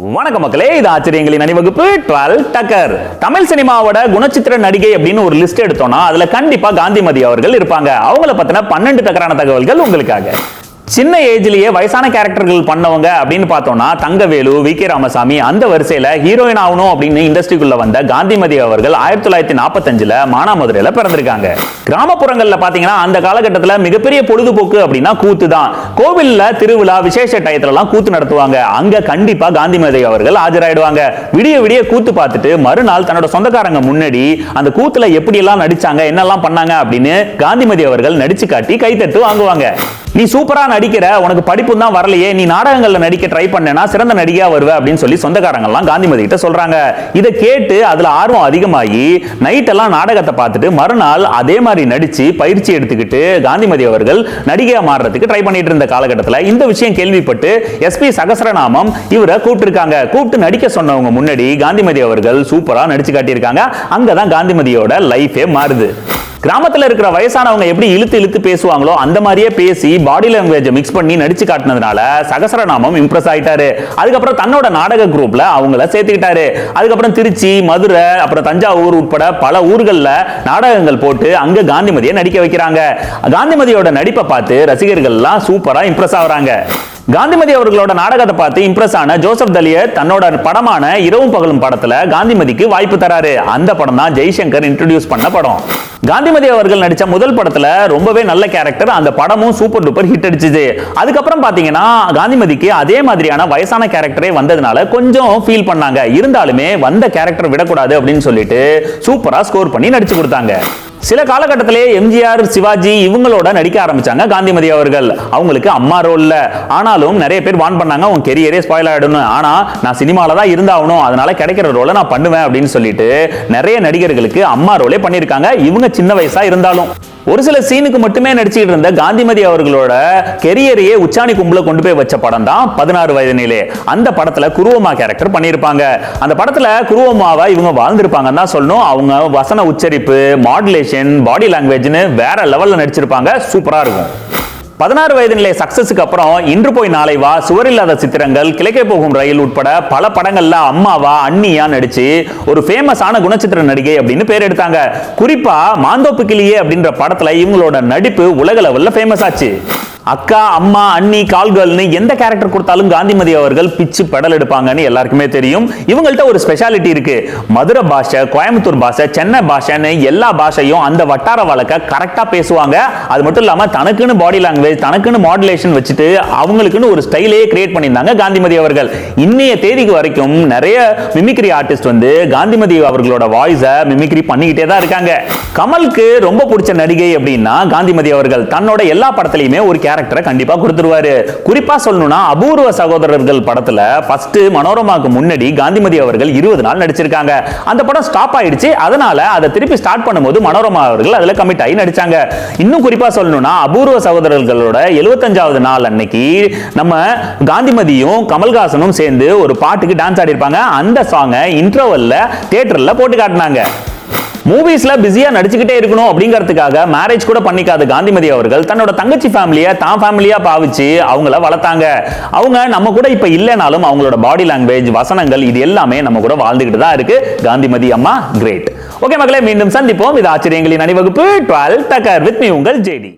வணக்கம் மக்களே, இது ஆச்சரியங்களின் அணிவகுப்பு 12 டக்கர். தமிழ் சினிமாவோட குணச்சித்திர நடிகை அப்படின்னு ஒரு லிஸ்ட் எடுத்தோம்னா அதுல கண்டிப்பா காந்திமதி அவர்கள் இருப்பாங்க. அவங்கள பத்தின 12 டக்கரான தகவல்கள் உங்களுக்காக. சின்ன ஏஜ்லயே வயசான கேரக்டர்கள் பண்ணவங்க அப்படின்னு பார்த்தோம்னா தங்கவேலு, வி.கே. ராமசாமி, அந்த வரிசையில ஹீரோயின் ஆகணும் அப்படின்னு இண்டஸ்ட்ரிக்குள்ள வந்த காந்திமதி அவர்கள் 1945 மானாமதுரையில பிறந்திருக்காங்க. கிராமப்புறங்கள்ல பாத்தீங்கன்னா அந்த காலகட்டத்தில் மிகப்பெரிய பொழுதுபோக்கு அப்படின்னா கூத்து தான். கோவில்ல திருவிழா விசேஷ டயத்துல எல்லாம் கூத்து நடத்துவாங்க. அங்க கண்டிப்பா காந்திமதி அவர்கள் ஆஜராயிடுவாங்க. விடிய விடிய கூத்து பார்த்துட்டு மறுநாள் தன்னோட சொந்தக்காரங்க முன்னாடி அந்த கூத்துல எப்படி எல்லாம் நடிச்சாங்க, என்னெல்லாம் பண்ணாங்க அப்படின்னு காந்திமதி அவர்கள் நடிச்சு காட்டி கைத்தட்டு வாங்குவாங்க. நீ சூப்பரா நடிக்கிற, உனக்கு படிப்பு தான் வரலையே, நீ நாடகங்கள்ல நடிக்க ட்ரை பண்ணேனா சிறந்த நடிகையா வருவ அப்படின்னு சொல்லி சொந்தக்காரங்க எல்லாம் காந்திமதி கிட்ட சொல்றாங்க. இதை கேட்டு அதுல ஆர்வம் அதிகமாகி நைட் எல்லாம் நாடகத்தை பார்த்துட்டு மறுநாள் அதே மாதிரி நடிச்சு பயிற்சி எடுத்துக்கிட்டு காந்திமதி அவர்கள் நடிகையா மாறுறதுக்கு ட்ரை பண்ணிட்டு இருந்த காலகட்டத்தில் இந்த விஷயம் கேள்விப்பட்டு எஸ்பி சகசரநாமம் இவரை கூப்பிட்டு நடிக்க சொன்னவங்க முன்னாடி காந்திமதி அவர்கள் சூப்பரா நடிச்சு காட்டியிருக்காங்க. அங்கதான் காந்திமதியோட லைஃபே மாறுது. கிராமத்துல இருக்கிற வயசானவங்க எப்படி இழுத்து பேசுவாங்களோ அந்த மாதிரியே பேசி பாடி லாங்குவேஜ் மிக்ஸ் பண்ணி நடிச்சு காட்டினதுனால சகசரநாமம் இம்ப்ரெஸ் ஆயிட்டாரு. அதுக்கப்புறம் தன்னோட நாடக குரூப்ல அவங்கள சேர்த்துக்கிட்டாரு. அதுக்கப்புறம் திருச்சி, மதுரை, அப்புறம் தஞ்சாவூர் உட்பட பல ஊர்கள்ல நாடகங்கள் போட்டு அங்க காந்திமதியை நடிக்க வைக்கிறாங்க. காந்திமதியோட நடிப்பை பார்த்து ரசிகர்கள் எல்லாம் சூப்பரா இம்ப்ரெஸ் ஆகுறாங்க. காந்திமதி அவர்களோட நாடகத்தை பார்த்து இம்ப்ரெஸ் ஆன ஜோசப் தலியர் தன்னோட படமான இரவும் பகலும் படத்துல காந்திமதிக்கு வாய்ப்பு தராரு. அந்த படம் தான் ஜெய்சங்கர் இன்ட்ரோடியூஸ் பண்ண படம். காந்திமதி அவர்கள் நடிச்ச முதல் படத்துல ரொம்பவே நல்ல கேரக்டர். அந்த படமும் சூப்பர் டூப்பர் ஹிட் அடிச்சுது. அதுக்கப்புறம் பாத்தீங்கன்னா காந்திமதிக்கு அதே மாதிரியான வயசான கேரக்டரே வந்ததுனால கொஞ்சம் ஃபீல் பண்ணாங்க. இருந்தாலுமே வந்த கேரக்டர் விடக்கூடாது அப்படின்னு சொல்லிட்டு சூப்பரா ஸ்கோர் பண்ணி நடிச்சு கொடுத்தாங்க. சில காலகட்டத்திலே எம்ஜிஆர், சிவாஜி இவங்களோட நடிக்க ஆரம்பிச்சாங்க காந்திமதி அவர்கள். அவங்களுக்கு அம்மா ரோல்ல. ஆனாலும் நிறைய பேர் வான் பண்ணாங்க, உன் கெரியரே ஸ்பாயில் ஆயிடும். ஆனா நான் சினிமால தான் இருந்தாகணும், அதனால கிடைக்கிற ரோலை நான் பண்ணுவேன் அப்படின்னு சொல்லிட்டு நிறைய நடிகர்களுக்கு அம்மா ரோலே பண்ணியிருக்காங்க. இவங்க சின்ன வயசா இருந்தாலும் ஒரு சில சீனுக்கு மட்டுமே நடிச்சுக்கிட்டு இருந்த காந்திமதி அவர்களோட கெரியரையே உச்சாணி கும்பல கொண்டு போய் வச்ச படம் தான் 16 வயதினிலே. அந்த படத்துல குருவம்மா கேரக்டர் பண்ணியிருப்பாங்க. அந்த படத்துல குருவம்மாவா இவங்க வாழ்ந்திருப்பாங்கன்னு தான் சொல்லணும். அவங்க வசன உச்சரிப்பு, மாடுலேஷன், பாடி லாங்குவேஜ்னு வேற லெவல்ல நடிச்சிருப்பாங்க. சூப்பரா இருக்கும். 16 வயதினிலே சக்சஸுக்கு அப்புறம் இன்று போய் நாளை வா, சுவரில்லாத சித்திரங்கள், கிழக்கே போகும் ரயில் உட்பட பல படங்கள்ல அம்மாவா, அண்ணியா நடிச்சு ஒரு ஃபேமஸான குணச்சித்திர நடிகை அப்படின்னு பேர் எடுத்தாங்க. குறிப்பா மாந்தோப்பு கிளியே அப்படின்ற படத்துல இவங்களோட நடிப்பு உலக லெவல்ல ஃபேமஸ் ஆச்சு. அக்கா, அம்மா, அண்ணி, கால்கள்னு எந்த கேரக்டர் கொடுத்தாலும் காந்திமதி அவர்கள் பிச்சு பெடல் எடுப்பாங்கன்னு எல்லாருக்குமே தெரியும். இவங்கள்ட்ட ஒரு ஸ்பெஷாலிட்டி இருக்கு. மதுரை பாஷை, கோயம்புத்தூர் பாஷை, சென்னை பாஷைன்னு எல்லா பாஷையும் அந்த வட்டார வழக்க கரெக்டா பேசுவாங்க. அது மட்டும் இல்லாம தனக்குன்னு பாடி லாங்குவேஜ், தனக்குன்னு மாடுலேஷன் வச்சுட்டு அவங்களுக்குன்னு ஒரு ஸ்டைலே கிரியேட் பண்ணியிருந்தாங்க காந்திமதி அவர்கள். இன்னைய தேதிக்கு வரைக்கும் நிறைய மிமிக்ரி ஆர்டிஸ்ட் வந்து காந்திமதி அவர்களோட வாய்ஸை மிமிக்ரி பண்ணிக்கிட்டே தான் இருக்காங்க. கமலுக்கு ரொம்ப பிடிச்ச நடிகை அப்படின்னா காந்திமதி அவர்கள். தன்னோட எல்லா படத்திலையுமே ஒரு கேரக்டரை கண்டிப்பா கொடுத்துருவாரு. குறிப்பா சொல்லணும்னா அபூர்வ சகோதரர்கள் படத்துல ஃபர்ஸ்ட் மனோரமாக்கு முன்னாடி காந்திமதி அவர்கள் 20 நாள் நடிச்சிருக்காங்க. அந்த படம் ஸ்டாப் ஆயிடுச்சு. அதனால அதை திருப்பி ஸ்டார்ட் பண்ணும்போது மனோரமா அவர்கள் அதுல கமிட் ஆகி நடிச்சாங்க. இன்னும் குறிப்பா சொல்லணும்னா அபூர்வ சகோதரர்களோட 75வது நாள் அன்னைக்கு நம்ம காந்திமதியும் கமல்ஹாசனும் சேர்ந்து ஒரு பாட்டுக்கு டான்ஸ் ஆடி இருப்பாங்க. அந்த சாங்கை இன்டர்வல்ல தியேட்டர்ல போட்டு காட்டினாங்க. மூவிஸ்ல பிஸியா நடிச்சுக்கிட்டே இருக்கணும் அப்படிங்கிறதுக்காக மேரேஜ் கூட பண்ணிக்காத காந்திமதி அவர்கள் தன்னோட தங்கச்சி ஃபேமிலியை தான் ஃபேமிலியா பாவிச்சு அவங்கள வளர்த்தாங்க. அவங்க நம்ம கூட இப்ப இல்லைனாலும் அவங்களோட பாடி லாங்குவேஜ், வசனங்கள் இது எல்லாமே நம்ம கூட வாழ்ந்துகிட்டு தான் இருக்கு. காந்திமதி அம்மா கிரேட். ஓகே மக்களே, மீண்டும் சந்திப்போம். இது ஆச்சரியங்களின் அணிவகுப்பு 12 டக்கர் வித் மீ உங்கள் ஜேடி.